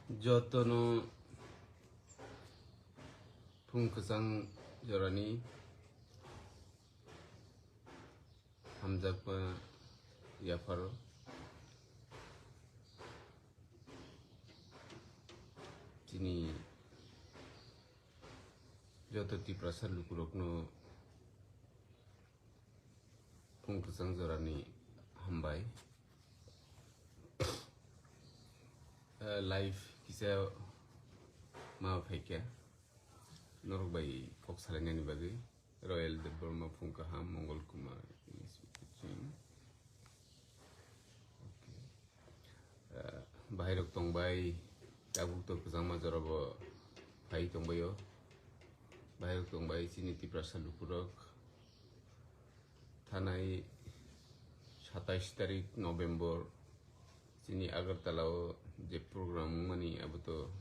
Jotono Pungkasang Jorani Hamzakpa Yaparo Tini Joto ti prasar lukurokno Pungkasang Jorani Hambai Live kisah ma faikya norok bai kok salanya ni bagi Royal de Burma Pungkaham Mongol Kumar bahai rok tong bai tabuk to kusama jorabo bai tong bayo bahai rok tong bai sini ti prasal lukurok thanai 27 tarik November sini Agartala je program mani abuto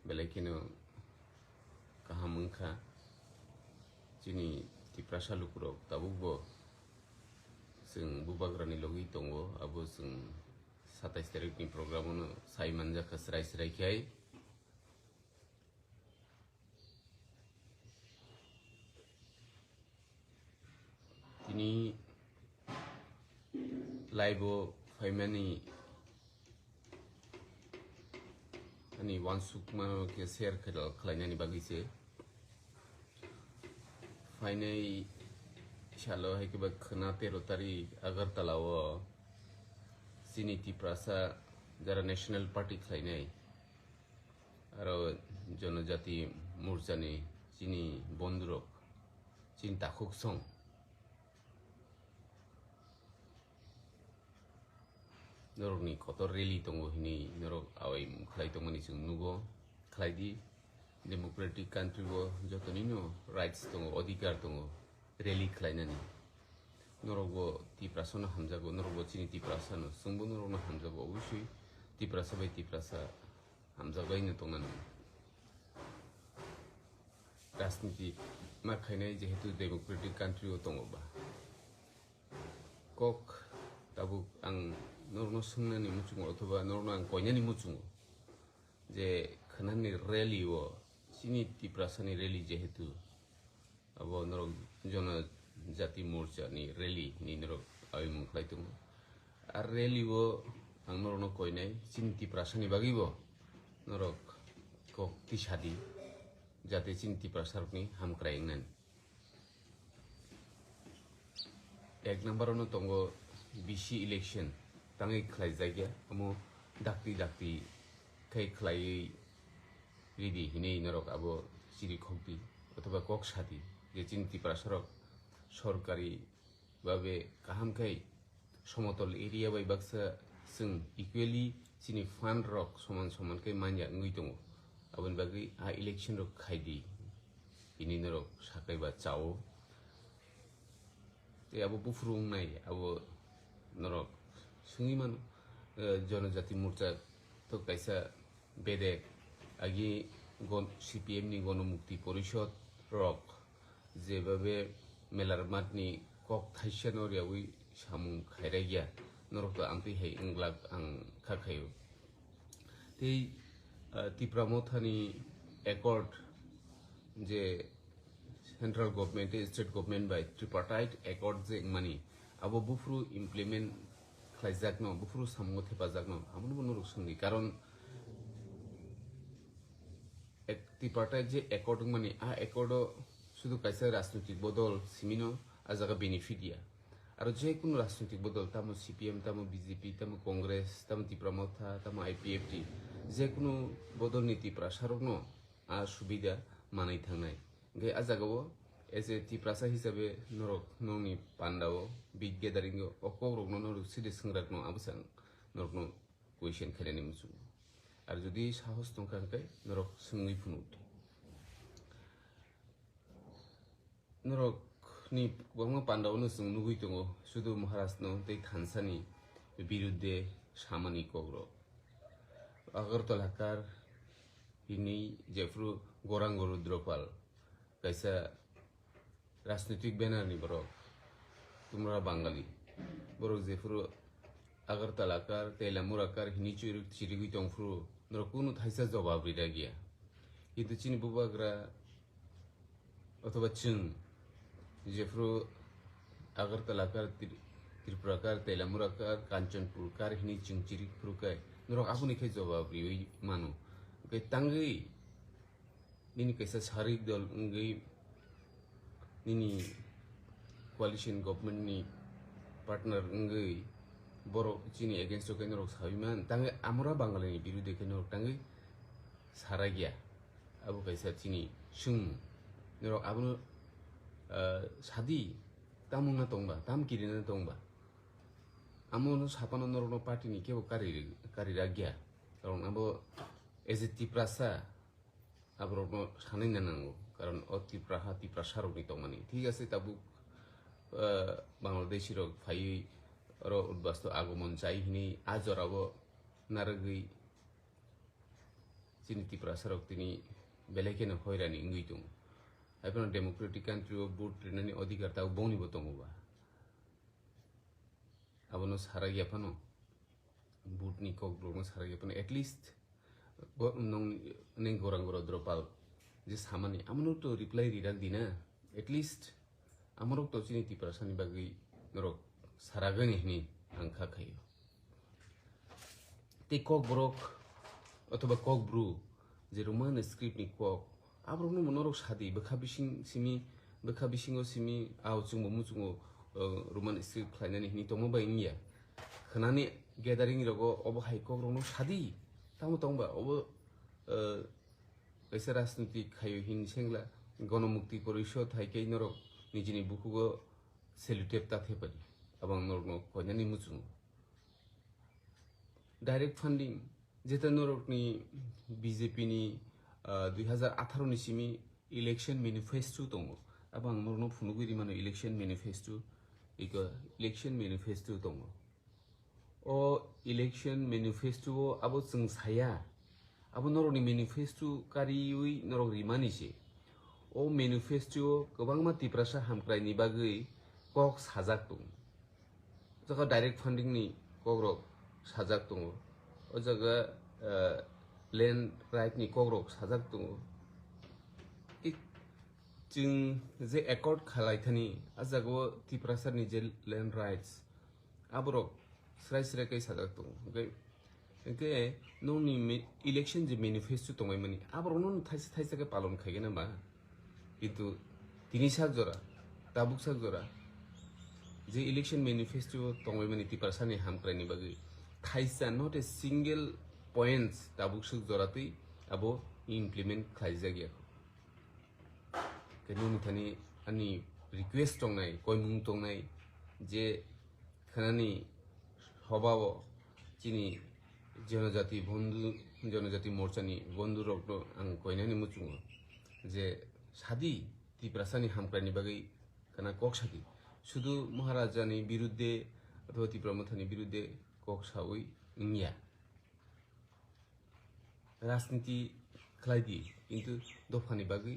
belakino kahamungka sini ti prasa lukurok tabukbo sing bubagrani logi tongo abo sing 27 tarik ni program no sai manja ka serai kai ini live faimani ani wansukma ke share khalanya ni bagi se fainai shalo hai ke bak khana 13 tarik Agartala wo sini ti prasa jara national party khlainai aro jonojati murjani sini bondurok sini takhuk song norok ni kotor rally tongo hini norok awai khlai tongmani sing nugo khlai di democratic country wo jotoni no rights tongo odhikar tongo rally khlainani norok bo ti prasana hamjago norok bo chini ti prasano sungbo norok no hamjago obviously ti prasa bai ti prasa hamjago ino tongani राजनीति मा खाइनाय जेहेतु democratic country ओ दङबा कक ताबु आं नरनो सोंनानि मुचुङो अथवा नरनो आं कयनानि मुचुङो जे खनानि rally ओ सिनि ति प्रासानि रैली जेहेतु अब नरक जन जाति मोर्चा नि रैली नि नरक आइ मुखलाइ दङ आर रैली ओ आं नरनो कयनाय सिनि ति प्रासानि बागिबो नरक कक ति सादि जाते चिंती प्रसारनी हम क्राइंगन एक नंबर नो तंगो बीसी इलेक्शन तंगे खलाई जायगा हमो दाक्ति kai खलाई रिदि हिने नरक आबो सिरि खक्ति अथवा कक साथि जे चिंती प्रसारक सरकारि भाबे काहाम kai समतल एरिया बाय बाक्सा जों इक्वली सिनि फान्ड रक समान kai मान्या ngui दङ abon bagi a election ro khaidi ini noro sakai ba chao te abo bufrung nai abo noro sungi man jonojati morcha to kaisa bede agi gon CPM ni গণমুক্তি পরিষদ rock যেভাবে মেলারমাত ni kok thaisen oriawi samung khairaiya norok to ampi hei inglak ang khakhayo tei Tipramothani accord je central government state government by tripartite accord je mani abo bufru implement khlaijakno bufru sammo thepajakno amon bono ruksungi karon tripartite je accord mani a accord শুধু kaisa rajnitik bodol simino ajaga benefitia aro je kono rajnitik bodol tamo CPM tamo BJP tamo Congress tamo Tipramotha tamo IPFT যে কোনো বদল নীতি প্রসারকনো আ সুবিধা মানাই থাংনাই গে আজাগাও এজে তি প্রাসা হিসাবে নরক ননি পান্ডাও বিগ গ্যাদারিং অকরকনো নরক সিদে সংরাকনো আবসাং নরকনো কুয়েশন খেলেনি মুসু আর যদি সাহস দंखांखाय নরক सोंङै फुनुट নরক नि गोबां पान्डावनो जों नुगै दङ শুধু মহারাষ্ট্র दै थानसानि बिरुद्धे सामानि कग्र Agartala kar ini jefru gorang Rudropal kaisa rajnitik benar ni borok tumra Bangali borok jefru Agartala kar Teilamura kar hini chirigui tongfru norok kuno thaisa jawab rida gya কিন্তু chini bubagra অথবা chung jefro agartala kar tripura kar telamura kar kanchanpur kar hini chungchiri prukai norok abuni khai jawab rioi manu kai tangai nini kaisa sarik dol ngai nini coalition government ni partner ngai boro chini against to kenor sabiman tangai amura bangale ni birude kenor tangai saragya abu kaisa chini shung norok abunu sadi tamungna tongba tam kirina tongba amono sapano norok party ni kebo kari ragya karon abo as a tiprasa abro sanai nanango karon o tiprasa rok ni tongmani ঠিক আছে tabu Bangladeshi rock phi র উদ্বাস্ত আগমন চাই হিনি আজরাবো নারগৈ চিনি Tripura rock তিনি বেলেকেন হয়রানি ইঙ্গুই দং এখন Democratic country ও vote ট্রেনানি অধিকার তাও বনিব দংবা আবনো সারা গিয়াফানো ভোটনি কক ব্লগনো সারা গিয়াফানো এটলিস্ট নং নেং গোরাং গর দ্রপাল যে সামানি আমনো তো রিপ্লাই রিরাক দিনা at least amorok to chini tiprasani bagi norok saragani hini angka khayo te kok borok othoba kok bru je roman script ni kok abrokno monorok sadi bekha bisingo simi au chungmo muchungo roman script khlainani hini tomo ba ingya khanani gathering rogo obo hai kok rokno sadi tamo tongba obo kaisa rajnaitik khayo hin sengla গণমুক্তি পরিষদ হাইকে নরক Nizhny বুকুগো sellotape তাথে পারি এবং নরকনো কয়নানি মুচুং direct funding যেটা নরকনি BJP নি 2018 नि Simi election manifesto दङ এবং নরকনো ফুনুগুরি মানে ইলেকশন ম্যানিফেস্টো ইলেকশন ম্যানিফেস্টো দङ ও ইলেকশন ম্যানিফেস্টো আবো जों साया আবো নরকনি ম্যানিফেস্টো কারিউই নরক রিমানিছে o manifesto gobangma tiprasa hamkraini bagui kok sajak dong jaga direct funding ni kogrok sajak dong o jaga land right ni kogrok sajak dong जों जे accord khalaithani ajago tiprasa ni je land rights aborok srai kai sajak dong ke noni election je manifesto tongmai mani aborok non thaisa ke palon khaigena ba কিন্তু তিনি সাকজরা তাবুক সাকজরা যে election manifesto তংবাই মানে তিপারসানি হামক্রাইনি বাগৈ থাইসা not a single points তাবুক সাকজরাতেই আবো implement খাইজা গিয়া কেনুনি Thani আনি request টংনাই কয়মুং টংনাই যে খানানি সভাও চিনি জনজাতি মোর্চানি বন্ধু রক্ত আং কয়নানি মুচুং যে সাদি ত্রিপুরাসানি হামক্রাইনি বাগৈ কানা কক সাদি শুধু মহারাজানি বিরুদ্ধে অথবা ত্রিপুরা মথানি বিরুদ্ধে কক সাউই ইংয়া রাজনীতি খালাইদি কিন্তু দফানি বাগৈ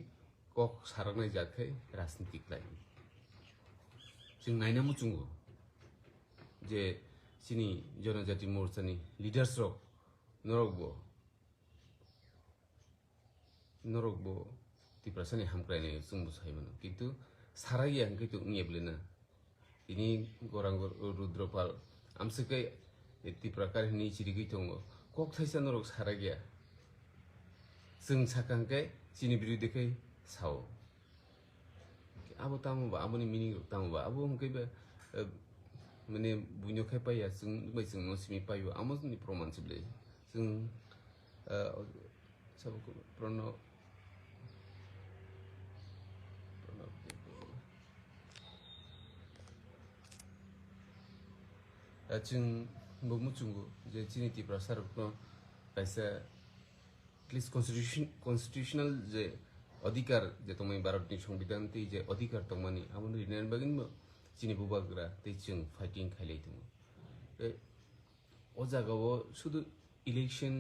কক সারানাय जाथाय রাজনীতি খালাই जों नायना मुचुंगो जे सिनि जनजाति मोर्चानि लिडार्स रक नरकबो tiprasani hamkraini sungbu saimano কিন্তু সারাগি আঙ্কে তো নিয়েবলেনা তিনি গোরাঙ্গ রুদ্রপাল আমসেকে ত্রিপ্রাকার নি চিরিগৈ দङ কক থাইसा नरक সারাগিয়া जों साकांके चिनि बिरुदेखै साव आबो तामबा आबोनि मिनिं तामबा आबो हमकैबा माने बुइनोखाय पाया जों बैजों नसिमि पायो आमोनि प्रमाण सिबले जों सबको प्रणव जों मुचुंगो जे चिनि तिप्रासा रकनो कायसा एटलिस्ट कन्स्टिट्यूशनल जे अधिकार जे तंमाय भारतनि संविधान ति जे अधिकार तंमानि आमोनि रिनान बागिन चिनि बुबाग्रा ति जों फाइटिं खाइलाय दङ ओ जागाव शुधु इलेक्शन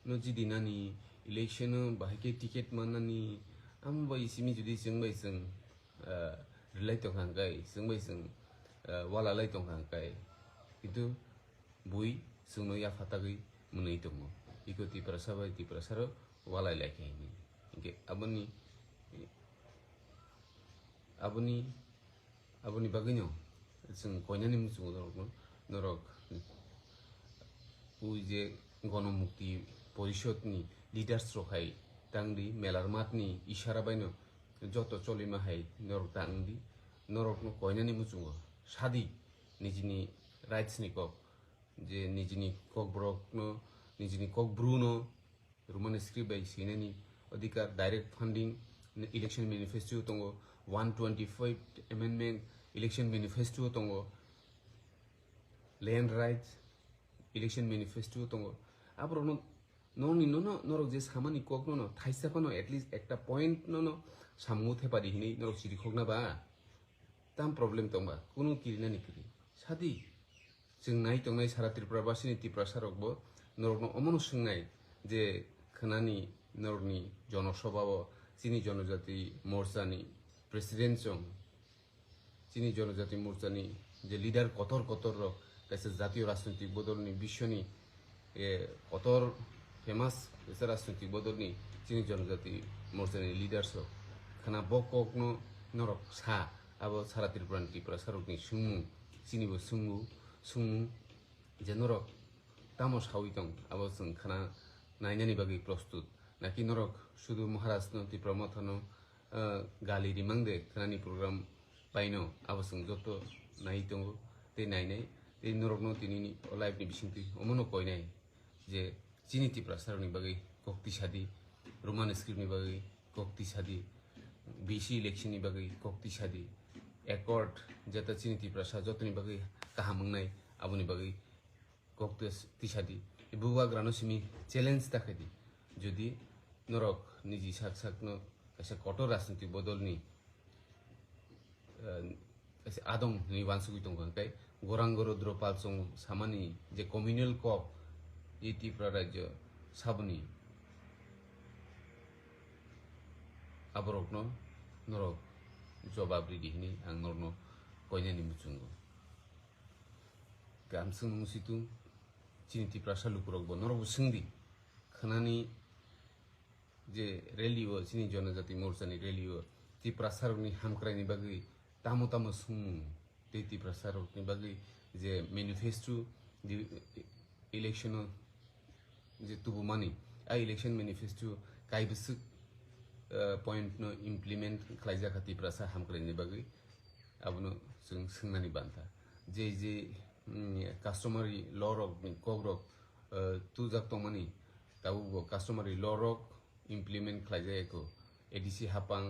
नो जिदिनानि इलेक्शन बाहायके टिकेट माननानि आमबाय सिमि जुदि जों बायजों रिलाय तंहांगाय जों बायजों वालालाय तंहांगाय কিন্তু বই जोंनो याफातागै मोनै दङ iko Tiprasa bai Tiprasaro walai laki ini inge aboni bagino जों koinani musungo norok uje গণমুক্তি পরিষদনি লিডার্স রখাই তাংদি মেলারমাতনি ইশারা বাইনো যত চলিমা হাই নরক তাংদি নরকনো কয়নানি মুচুঙ্গ সাদি নিজini রাইটস ni কক যে নিজini কক ব্রকনো নিজini কক ব্রুনো রোমান স্ক্রিপ্ট বাই সিনেনি অধিকার ডাইরেক্ট ফান্ডিং ইলেকশন ম্যানিফেস্টো তঙ্গ 125 amendment ইলেকশন ম্যানিফেস্টো তঙ্গ land rights election manifesto tongo abro no norok je samani kok no thaisa kono at least ekta point no samu the pari hini norok siri khokna ba tam problem tongba kono kirina ni kiri sadi जों नाय तंनाय सारा त्रिपुरा बासिनि त्रिपुरा सारक बो नरक no अमनो संनाय जे खनानि नरकनि जनसभाबो चिनि जनजाति मोर्चानि president जों चिनि जनजाति मोर्चानि जे lidar Qatar रक kaisa জাতীয় রাজনৈতিক বদলনি বিশ্বনি কতর ফেমাস কাisa রাজনৈতিক বদলনি চিনি জনজাতি মোর্চানি লিডার্স খানা বককনো নরক সা আবো সারা ত্রিপুরানি ত্রিপুরা সারকনি সুমু চিনিবো সুমু যে নরক তামো সাউই দं আবো जों খানা নাইনানি বাগै প্রস্তুত নাকি নরক শুধু মহারাষ্ট্র ত্রিপুরা মথানো গালি রিমাংদে খানানি প্রোগ্রাম পাইনো আবো जों যত নাই দं তে নাইনাই এই নরকনো তিনি লাইফনি বিসিংতি অমনো কইনাই যে চিনি ত্রিপুরা সারনি বাগै কক্তি সাদি রোমান স্ক্রিপ্টনি বাগै কক্তি সাদি বিসি ইলেকশননি বাগै কক্তি সাদি একর্ড যেটা চিনি ত্রিপুরা সা যতনি বাগै কাহামংনাই আবনি বাগै কক্তি সাদি বুবা গ্রানসিমি চ্যালেঞ্জ তাকাদি যদি নরক নিজি সাকনো কাছে কঠোর রাজনৈতিক বদলনি আদং ni wansugui tongkang kai gorangoro dropalsong samani je communal cop iti prarajyo sabni aborokno norok jobabri dihini ang norno koinani muchungo gamsung musitu chiniti prasalu kurok bo norok singdi khanani je rally-o chini jonajati morchani rally-o ti prasaroni hamkraini bagui tamo sumu teti prasarok ni bagai je manifesto di election je tubu mani a election manifesto kai bisuk point no implement khlaija khati prasa hamkrai ni bagai abno जों सोंनानै बान्था जे customary law rok ni kogrok tu jak tongmani tabu customary law rok implement khlaija eko adc hapang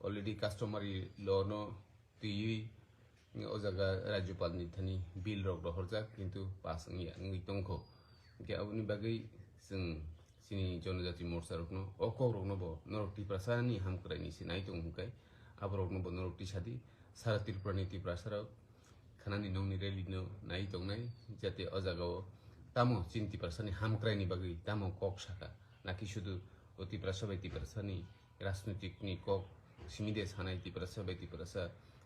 already customary law no tui o jaga rajyopal ni thani bill rok rohorjak kintu pas ngi tongkho ke abuni bagai जों chini jonajati morcha rokno okok rokno bo norok Tripura ni hamkrai ni sinai tongmukai aborokno bo norok tisadi sara Tripura ni Tripura sarok khanani nongni rally no nai tongnai jate o jagao tamo chini Tripura ni hamkrai ni bagai tamo kok saka naki শুধু Tripura bai Tripura ni রাজনৈতিক ni kok simide sanai Tripura bai Tripura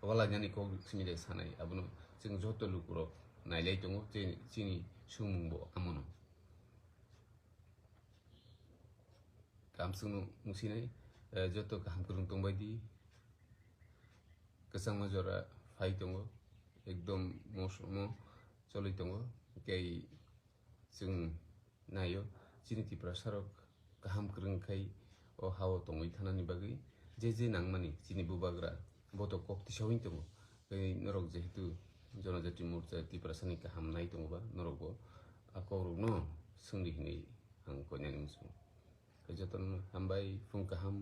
wala jani kok simide sanai abuno जों joto lukurok nailai tongo chini sumungbo amono kamsung musinai joto kaham kurung tongbaidi kesang majora fai tongo ekdom mosomo choli tongo kei जों nayo chini Tripura sarok kaham kurung kai o hawo tongoi thanani bagai je nangmani chini bubagra boto kokti sawin tongo kei norok jehetu jonajati morcha Tripura ni kaham nai tongo ba norok bo akorok no sungri hinai ang koinani musu joton hambai fung kaham